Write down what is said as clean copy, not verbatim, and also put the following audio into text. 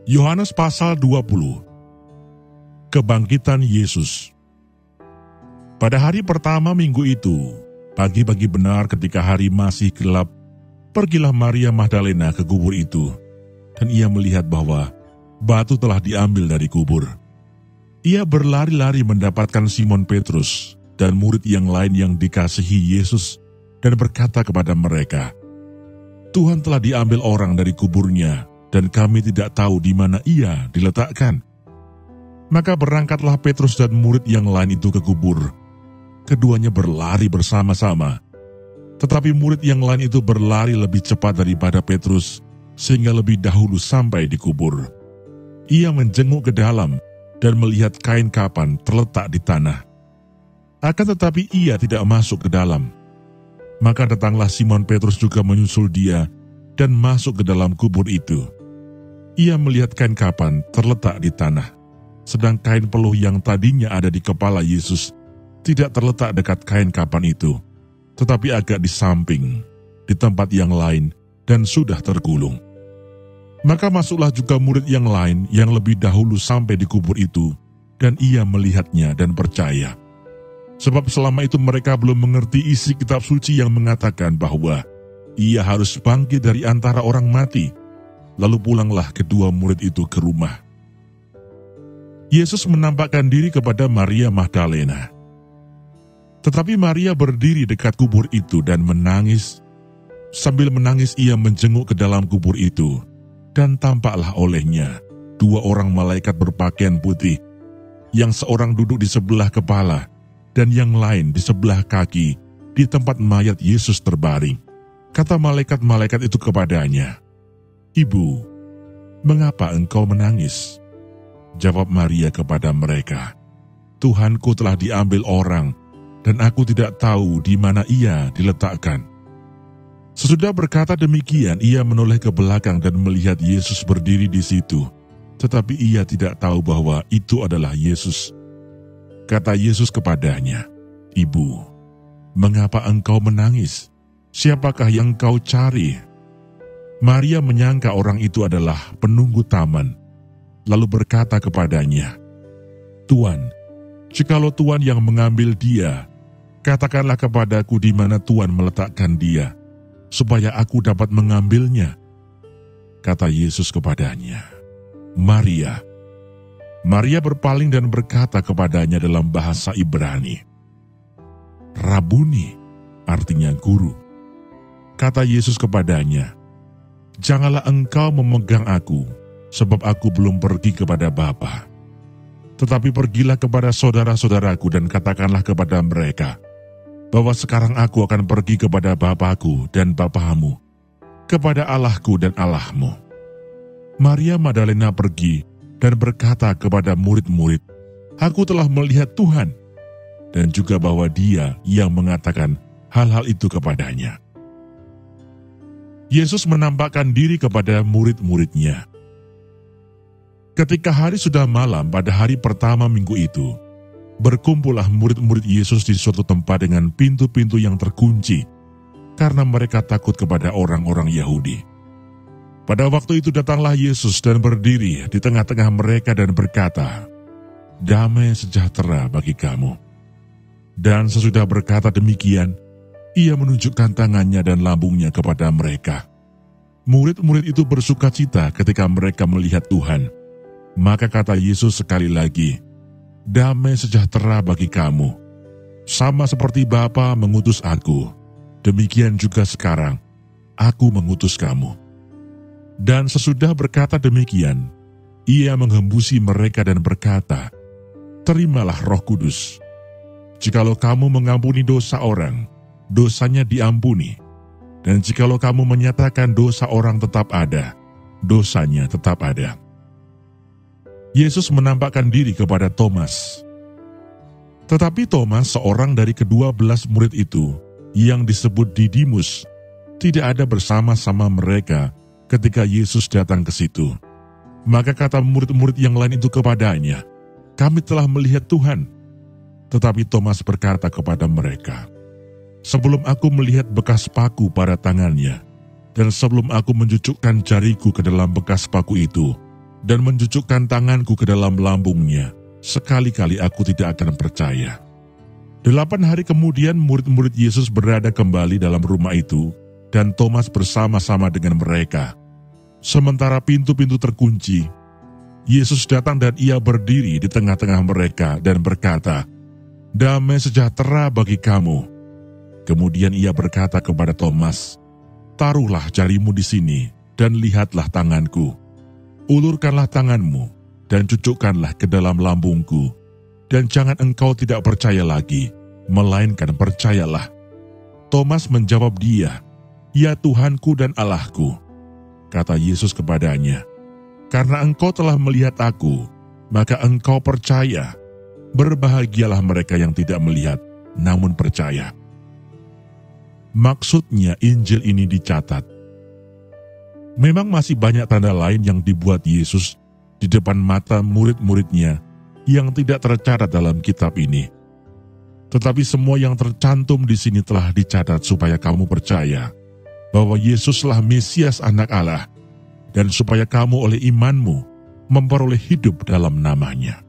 Yohanes pasal 20. Kebangkitan Yesus. Pada hari pertama minggu itu, pagi-pagi benar ketika hari masih gelap, pergilah Maria Magdalena ke kubur itu, dan ia melihat bahwa batu telah diambil dari kubur. Ia berlari-lari mendapatkan Simon Petrus dan murid yang lain yang dikasihi Yesus, dan berkata kepada mereka, "Tuhan telah diambil orang dari kuburnya, dan kami tidak tahu di mana ia diletakkan." Maka berangkatlah Petrus dan murid yang lain itu ke kubur. Keduanya berlari bersama-sama. Tetapi murid yang lain itu berlari lebih cepat daripada Petrus, sehingga lebih dahulu sampai di kubur. Ia menjenguk ke dalam dan melihat kain kapan terletak di tanah. Akan tetapi ia tidak masuk ke dalam. Maka datanglah Simon Petrus juga menyusul dia dan masuk ke dalam kubur itu. Ia melihat kain kapan terletak di tanah, sedang kain peluh yang tadinya ada di kepala Yesus tidak terletak dekat kain kapan itu, tetapi agak di samping, di tempat yang lain, dan sudah tergulung. Maka masuklah juga murid yang lain yang lebih dahulu sampai di kubur itu, dan ia melihatnya dan percaya. Sebab selama itu mereka belum mengerti isi kitab suci yang mengatakan bahwa ia harus bangkit dari antara orang mati. Lalu pulanglah kedua murid itu ke rumah. Yesus menampakkan diri kepada Maria Magdalena. Tetapi Maria berdiri dekat kubur itu dan menangis. Sambil menangis ia menjenguk ke dalam kubur itu, dan tampaklah olehnya dua orang malaikat berpakaian putih, yang seorang duduk di sebelah kepala dan yang lain di sebelah kaki di tempat mayat Yesus terbaring. Kata malaikat-malaikat itu kepadanya, "Ibu, mengapa engkau menangis?" Jawab Maria kepada mereka, "Tuhanku telah diambil orang, dan aku tidak tahu di mana ia diletakkan." Sesudah berkata demikian, ia menoleh ke belakang dan melihat Yesus berdiri di situ, tetapi ia tidak tahu bahwa itu adalah Yesus. Kata Yesus kepadanya, "Ibu, mengapa engkau menangis? Siapakah yang kau cari?" Maria menyangka orang itu adalah penunggu taman, lalu berkata kepadanya, "Tuan, jikalau Tuan yang mengambil dia, katakanlah kepadaku di mana Tuan meletakkan dia, supaya aku dapat mengambilnya." Kata Yesus kepadanya, "Maria." Maria berpaling dan berkata kepadanya dalam bahasa Ibrani, "Rabuni," artinya guru. Kata Yesus kepadanya, "Janganlah engkau memegang aku, sebab aku belum pergi kepada Bapa. Tetapi pergilah kepada saudara-saudaraku dan katakanlah kepada mereka, bahwa sekarang aku akan pergi kepada Bapakku dan Bapamu, kepada Allahku dan Allahmu." Maria Magdalena pergi dan berkata kepada murid-murid, "Aku telah melihat Tuhan," dan juga bahwa Dia yang mengatakan hal-hal itu kepadanya. Yesus menampakkan diri kepada murid-muridnya. Ketika hari sudah malam pada hari pertama minggu itu, berkumpullah murid-murid Yesus di suatu tempat dengan pintu-pintu yang terkunci, karena mereka takut kepada orang-orang Yahudi. Pada waktu itu datanglah Yesus dan berdiri di tengah-tengah mereka dan berkata, "Damai sejahtera bagi kamu." Dan sesudah berkata demikian, ia menunjukkan tangannya dan lambungnya kepada mereka. Murid-murid itu bersukacita ketika mereka melihat Tuhan. Maka kata Yesus sekali lagi, "Damai sejahtera bagi kamu. Sama seperti Bapa mengutus aku, demikian juga sekarang aku mengutus kamu." Dan sesudah berkata demikian, ia menghembusi mereka dan berkata, "Terimalah Roh Kudus. Jikalau kamu mengampuni dosa orang, dosanya diampuni. Dan jikalau kamu menyatakan dosa orang tetap ada, dosanya tetap ada." Yesus menampakkan diri kepada Thomas. Tetapi Thomas, seorang dari ke-12 murid itu, yang disebut Didimus, tidak ada bersama-sama mereka ketika Yesus datang ke situ. Maka kata murid-murid yang lain itu kepadanya, "Kami telah melihat Tuhan." Tetapi Thomas berkata kepada mereka, "Sebelum aku melihat bekas paku pada tangannya, dan sebelum aku mencucukkan jariku ke dalam bekas paku itu, dan mencucukkan tanganku ke dalam lambungnya, sekali-kali aku tidak akan percaya." 8 hari kemudian murid-murid Yesus berada kembali dalam rumah itu, dan Thomas bersama-sama dengan mereka. Sementara pintu-pintu terkunci, Yesus datang dan ia berdiri di tengah-tengah mereka dan berkata, "Damai sejahtera bagi kamu." Kemudian ia berkata kepada Thomas, "Taruhlah jarimu di sini dan lihatlah tanganku. Ulurkanlah tanganmu dan cucukkanlah ke dalam lambungku. Dan jangan engkau tidak percaya lagi, melainkan percayalah." Thomas menjawab dia, "Ya Tuhanku dan Allahku." Kata Yesus kepadanya, "Karena engkau telah melihat aku, maka engkau percaya. Berbahagialah mereka yang tidak melihat, namun percaya." Maksudnya Injil ini dicatat. Memang masih banyak tanda lain yang dibuat Yesus di depan mata murid-muridnya yang tidak tercatat dalam kitab ini. Tetapi semua yang tercantum di sini telah dicatat supaya kamu percaya bahwa Yesuslah Mesias Anak Allah, dan supaya kamu oleh imanmu memperoleh hidup dalam namanya.